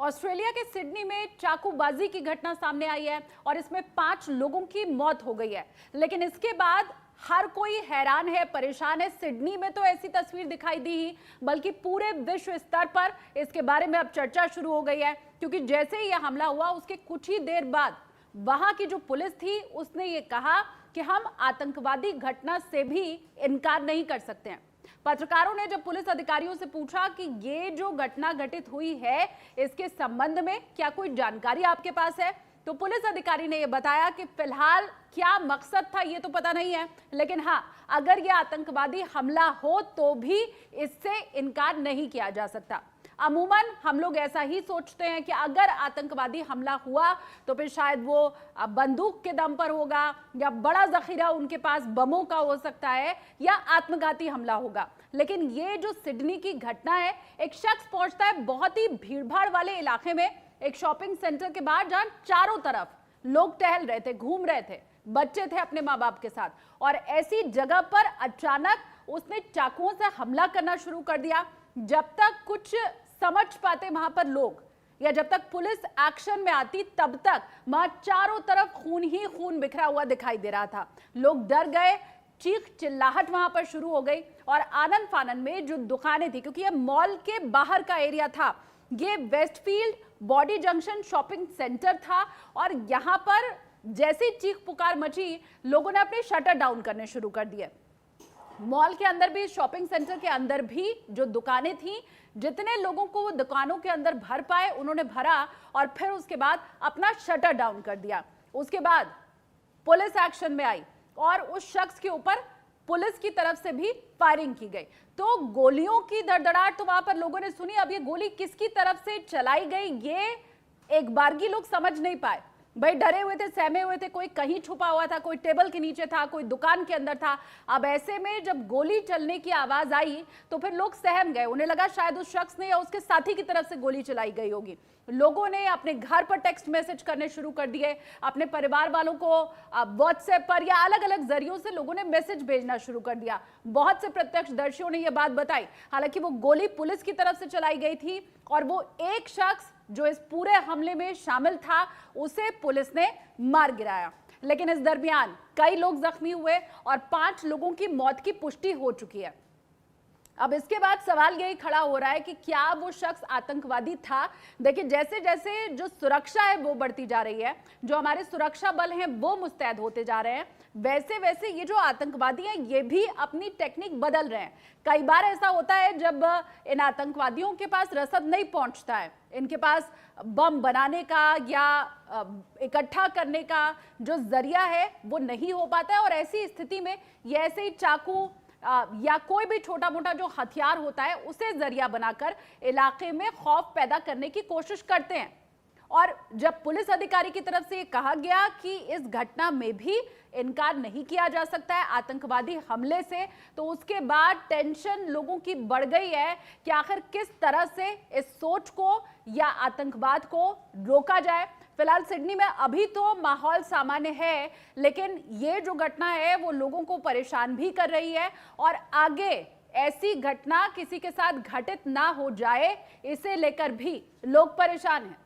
Australia के Sydney में चाकूबाजी की घटना सामने आई है और इसमें 5 लोगों की मौत हो गई है। लेकिन इसके बाद हर कोई हैरान है, परेशान है। सिडनी में तो ऐसी तस्वीर दिखाई दी ही, बल्कि पूरे विश्व स्तर पर इसके बारे में अब चर्चा शुरू हो गई है, क्योंकि जैसे ही यह हमला हुआ उसके कुछ ही देर बाद वहां की जो पुलिस थी उसने ये कहा कि हम आतंकवादी घटना से भी इनकार नहीं कर सकते हैं। पत्रकारों ने जब पुलिस अधिकारियों से पूछा कि ये जो घटना घटित हुई है इसके संबंध में क्या कोई जानकारी आपके पास है, तो पुलिस अधिकारी ने यह बताया कि फिलहाल क्या मकसद था ये तो पता नहीं है, लेकिन हाँ, अगर यह आतंकवादी हमला हो तो भी इससे इनकार नहीं किया जा सकता। अमूमन हम लोग ऐसा ही सोचते हैं कि अगर आतंकवादी हमला हुआ तो फिर शायद वो बंदूक के दम पर होगा या बड़ा जखीरा उनके पास बमों का हो सकता है या आत्मघाती हमला होगा। लेकिन ये जो सिडनी की घटना है, एक शख्स पहुंचता है बहुत ही भीड़भाड़ वाले इलाके में, एक शॉपिंग सेंटर के बाहर, जहां चारों तरफ लोग टहल रहे थे, घूम रहे थे, बच्चे थे अपने माँ बाप के साथ, और ऐसी जगह पर अचानक उसने चाकुओं से हमला करना शुरू कर दिया। जब तक कुछ समझ पाते वहां पर लोग, या जब तक पुलिस एक्शन में आती, तब तक वहां चारों तरफ खून ही खून बिखरा हुआ दिखाई दे रहा था। लोग डर गए, चीख चिल्लाहट वहां पर शुरू हो गई और आनन फानन में जो दुकानें थी, क्योंकि ये मॉल के बाहर का एरिया था, ये Westfield body junction shopping centre था, और यहां पर जैसी चीख पुकार मची, लोगों ने अपने शटर डाउन करने शुरू कर दिए। मॉल के अंदर भी, शॉपिंग सेंटर के अंदर भी जो दुकानें थी, जितने लोगों को वो दुकानों के अंदर भर पाए उन्होंने भरा और फिर उसके बाद अपना शटर डाउन कर दिया। उसके बाद पुलिस एक्शन में आई और उस शख्स के ऊपर पुलिस की तरफ से भी फायरिंग की गई। तो गोलियों की धड़धड़ाहट तो वहां पर लोगों ने सुनी। अब ये गोली किसकी तरफ से चलाई गई ये एक बारगी लोग समझ नहीं पाए। भाई डरे हुए थे, सहमे हुए थे, कोई कहीं छुपा हुआ था, कोई टेबल के नीचे था, कोई दुकान के अंदर था। अब ऐसे में जब गोली चलने की आवाज आई तो फिर लोग सहम गए, उन्हें लगा शायद उस शख्स ने या उसके साथी की तरफ से गोली चलाई गई होगी। लोगों ने अपने घर पर टेक्स्ट मैसेज करने शुरू कर दिए, अपने परिवार वालों को व्हाट्सएप पर या अलग अलग जरियों से लोगों ने मैसेज भेजना शुरू कर दिया। बहुत से प्रत्यक्षदर्शियों ने यह बात बताई, हालांकि वो गोली पुलिस की तरफ से चलाई गई थी और वो एक शख्स जो इस पूरे हमले में शामिल था उसे पुलिस ने मार गिराया। लेकिन इस दरमियान कई लोग जख्मी हुए और 5 लोगों की मौत की पुष्टि हो चुकी है। अब इसके बाद सवाल यही खड़ा हो रहा है कि क्या वो शख्स आतंकवादी था। देखिए, जैसे जैसे जो सुरक्षा है वो बढ़ती जा रही है, जो हमारे सुरक्षा बल हैं वो मुस्तैद होते जा रहे हैं, वैसे वैसे ये जो आतंकवादी हैं ये भी अपनी टेक्निक बदल रहे हैं। कई बार ऐसा होता है जब इन आतंकवादियों के पास रसद नहीं पहुंचता है, इनके पास बम बनाने का या इकट्ठा करने का जो जरिया है वो नहीं हो पाता है, और ऐसी स्थिति में ये ऐसे ही चाकू या कोई भी छोटा मोटा जो हथियार होता है उसे जरिया बनाकर इलाके में खौफ पैदा करने की कोशिश करते हैं। और जब पुलिस अधिकारी की तरफ से ये कहा गया कि इस घटना में भी इनकार नहीं किया जा सकता है आतंकवादी हमले से, तो उसके बाद टेंशन लोगों की बढ़ गई है कि आखिर किस तरह से इस सोच को या आतंकवाद को रोका जाए। फिलहाल सिडनी में अभी तो माहौल सामान्य है, लेकिन ये जो घटना है वो लोगों को परेशान भी कर रही है, और आगे ऐसी घटना किसी के साथ घटित ना हो जाए इसे लेकर भी लोग परेशान हैं।